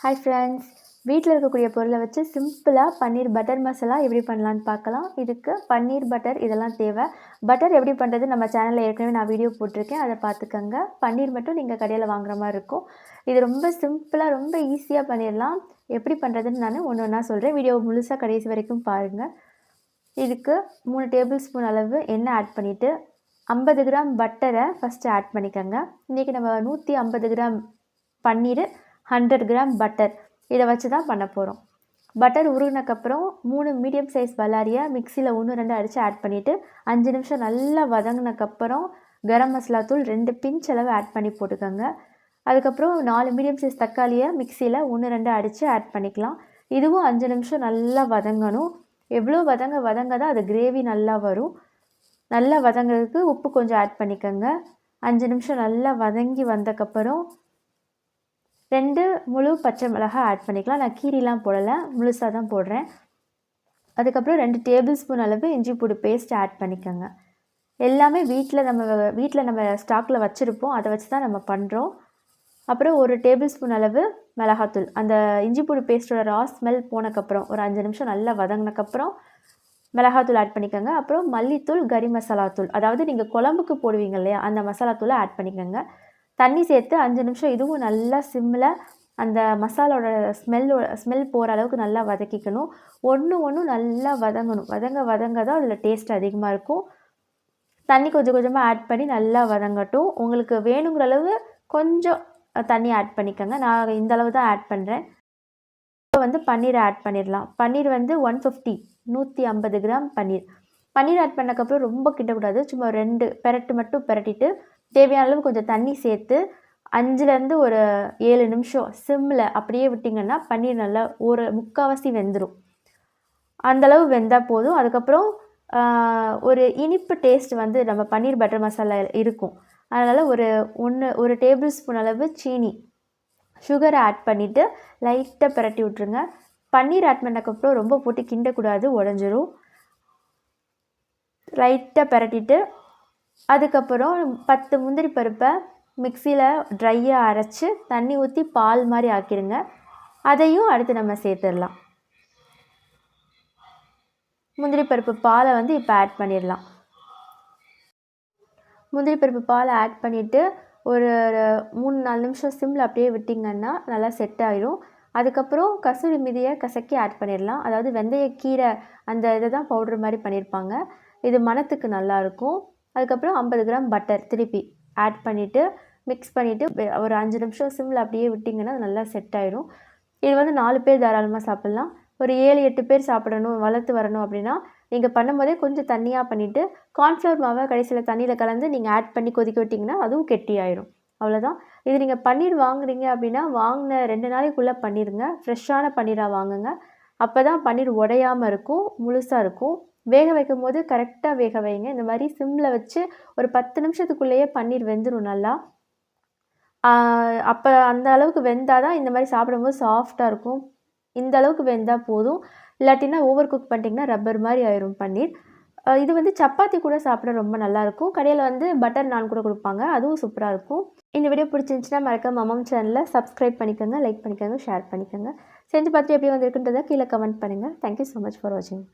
Hi friends, வீட்டில் இருக்கக்கூடிய பொருளை வச்சு சிம்பிளாக பன்னீர் பட்டர் மசாலா எப்படி பண்ணலான்னு பார்க்கலாம். இதுக்கு பன்னீர் பட்டர் இதெல்லாம் தேவை. பட்டர் எப்படி பண்ணுறது நம்ம சேனலில் ஏற்கனவே நான் வீடியோ போட்டிருக்கேன், அதை பார்த்துக்கோங்க. பன்னீர் மட்டும் நீங்கள் கடையில் வாங்குற மாதிரி இருக்கும். இது ரொம்ப சிம்பிளாக ரொம்ப ஈஸியாக பண்ணிடலாம். எப்படி பண்ணுறதுன்னு நான் ஒன்று ஒன்றா சொல்கிறேன். வீடியோ முழுசாக கடைசி வரைக்கும் பாருங்கள். இதுக்கு 3 டேபிள் ஸ்பூன் அளவு எண்ணெய் ஆட் பண்ணிவிட்டு 50 கிராம் பட்டரை ஃபஸ்ட்டு ஆட் பண்ணிக்கோங்க. இன்றைக்கி நம்ம 150 கிராம் பன்னீர், 100 கிராம் பட்டர் இதை வச்சு தான் பண்ண போகிறோம். பட்டர் உருகினக்கப்புறம் 3 மீடியம் சைஸ் பல்லாரியை மிக்சியில் 1-2 அடித்து ஆட் பண்ணிவிட்டு 5 நிமிஷம் நல்லா வதங்கினக்கப்புறம் கரம் மசாலா தூள் 2 பிஞ்ச் அளவு ஆட் பண்ணி போட்டுக்கோங்க. அதுக்கப்புறம் 4 மீடியம் சைஸ் தக்காளியை மிக்சியில் 1-2 அடித்து ஆட் பண்ணிக்கலாம். இதுவும் 5 நிமிஷம் நல்லா வதங்கணும். எவ்வளோ வதங்க தான் அது கிரேவி நல்லா வரும். நல்லா வதங்கிறதுக்கு உப்பு கொஞ்சம் ஆட் பண்ணிக்கோங்க. 5 நிமிஷம் நல்லா வதங்கி வந்தக்கப்புறம் 2 முழு பச்சை மிளகாய் ஆட் பண்ணிக்கலாம். நான் கீரிலாம் போடலை, முழுசாக தான் போடுறேன். அதுக்கப்புறம் 2 டேபிள் ஸ்பூன் அளவு இஞ்சி பூண்டு பேஸ்ட் ஆட் பண்ணிக்கோங்க. எல்லாமே வீட்டில் நம்ம ஸ்டாக்கில் வச்சுருப்போம், அதை வச்சு தான் நம்ம பண்ணுறோம். அப்புறம் 1 டேபிள் ஸ்பூன் அளவு மிளகாத்தூள். அந்த இஞ்சி பூண்டு பேஸ்ட்டோட ரா ஸ்மெல் போனக்கப்புறம் ஒரு 5 நிமிஷம் நல்லா வதங்கினக்கப்புறம் மிளகாத்தூள் ஆட் பண்ணிக்கோங்க. அப்புறம் மல்லித்தூள், கறி மசாலாத்தூள், அதாவது நீங்கள் குழம்புக்கு போடுவீங்க இல்லையா, அந்த மசாலாத்தூளை ஆட் பண்ணிக்கோங்க. தண்ணி சேர்த்து 5 நிமிஷம் இதுவும் நல்லா சிம்மில் அந்த மசாலோட ஸ்மெல் போகிற அளவுக்கு நல்லா வதக்கிக்கணும். ஒன்று நல்லா வதங்கணும். வதங்க தான் அதில் டேஸ்ட் அதிகமாக இருக்கும். தண்ணி கொஞ்சம் கொஞ்சமாக ஆட் பண்ணி நல்லா வதங்கட்டும். உங்களுக்கு வேணுங்கிற அளவு கொஞ்சம் தண்ணி ஆட் பண்ணிக்கோங்க. நான் இந்த அளவு தான் ஆட் பண்ணுறேன். இப்போ பன்னீரை ஆட் பண்ணிடலாம். பன்னீர் 150 கிராம் பன்னீர் ஆட் பண்ணக்கப்புறம் ரொம்ப கிட்டக்கூடாது. சும்மா 2 பெரட்டு மட்டும் பெரட்டிட்டு தேவையான அளவு கொஞ்சம் தண்ணி சேர்த்து 5லேருந்து ஒரு 7 நிமிஷம் சிம்மில் அப்படியே விட்டிங்கன்னா பன்னீர் நல்லா ஒரு முக்கால்வாசி வெந்துடும். அந்தளவு வெந்தால் போதும். அதுக்கப்புறம் ஒரு இனிப்பு டேஸ்ட் நம்ம பன்னீர் பட்டர் மசாலா இருக்கும். அதனால் ஒரு டேபிள் ஸ்பூன் அளவு சுகரை ஆட் பண்ணிவிட்டு லைட்டாக பிரட்டி விட்ருங்க. பன்னீர் ஆட் பண்ணக்கப்புறம் ரொம்ப போட்டு கிண்டக்கூடாது, உடஞ்சிரும். லைட்டாக பிரட்டிட்டு அதுக்கப்புறம் 10 முந்திரி பருப்பை மிக்சியில் ட்ரையாக அரைச்சி தண்ணி ஊற்றி பால் மாதிரி ஆக்கிடுங்க. அதையும் அடுத்து நம்ம சேர்த்துடலாம். முந்திரி பருப்பு பாலை இப்போ ஆட் பண்ணிடலாம். முந்திரி பருப்பு பாலை ஆட் பண்ணிவிட்டு ஒரு 3-4 நிமிஷம் சிம்மில் அப்படியே விட்டிங்கன்னா நல்லா செட் ஆகிடும். அதுக்கப்புறம் கசூரி மீதியை கசக்கி ஆட் பண்ணிடலாம். அதாவது வெந்தயக்கீரை அந்த இதை தான் பவுட்ரு மாதிரி பண்ணியிருப்பாங்க. இது மணத்துக்கு நல்லாயிருக்கும். அதுக்கப்புறம் 50 கிராம் பட்டர் திருப்பி ஆட் பண்ணிவிட்டு மிக்ஸ் பண்ணிவிட்டு ஒரு 5 நிமிஷம் சிம்மில் அப்படியே விட்டிங்கன்னா நல்லா செட் ஆகிடும். இது 4 பேர் தாராளமாக சாப்பிட்லாம். ஒரு 7-8 பேர் சாப்பிடணும், வளர்த்து வரணும் அப்படின்னா நீங்கள் பண்ணும்போதே கொஞ்சம் தண்ணியாக பண்ணிவிட்டு கார்ன்ஃப்ளவர் மாவை கடைசியில் தண்ணியில் கலந்து நீங்கள் ஆட் பண்ணி கொதிக்க விட்டிங்கன்னா அதுவும் கெட்டி ஆயிடும். அவ்வளோதான். இது நீங்கள் பன்னீர் வாங்குறீங்க அப்படின்னா வாங்கின 2 நாளைக்குள்ளே பண்ணிடுங்க. ஃப்ரெஷ்ஷான பன்னீராக வாங்குங்க. அப்போ தான் பன்னீர் உடையாமல் இருக்கும், முழுசாக இருக்கும். வேக வைக்கும் போது கரெக்டாக வேக வைங்க. இந்த மாதிரி சிம்மில் வச்சு ஒரு 10 நிமிஷத்துக்குள்ளேயே பன்னீர் வெந்துடும் நல்லா. அப்போ அந்த அளவுக்கு வெந்தால் தான் இந்த மாதிரி சாப்பிடும்போது சாஃப்டாக இருக்கும். இந்த அளவுக்கு வெந்தால் போதும். இல்லாட்டினா ஓவர் குக் பண்ணிட்டிங்கன்னா ரப்பர் மாதிரி ஆயிரும் பன்னீர். இது சப்பாத்தி கூட சாப்பிட ரொம்ப நல்லாயிருக்கும். கடையில் பட்டர் நான் கூட கொடுப்பாங்க, அதுவும் சூப்பராக இருக்கும். இந்த வீடியோ பிடிச்சிருந்துச்சுன்னா மறக்காம மம்மம் சேனலை சப்ஸ்கிரைப் பண்ணிக்கோங்க, லைக் பண்ணிக்கோங்க, ஷேர் பண்ணிக்கோங்க. செஞ்சு பார்த்துட்டு எப்படி வந்திருக்குன்றதை கீழே கமெண்ட் பண்ணுங்கள். தேங்க்யூ ஸோ மச் ஃபார் வாட்சிங்.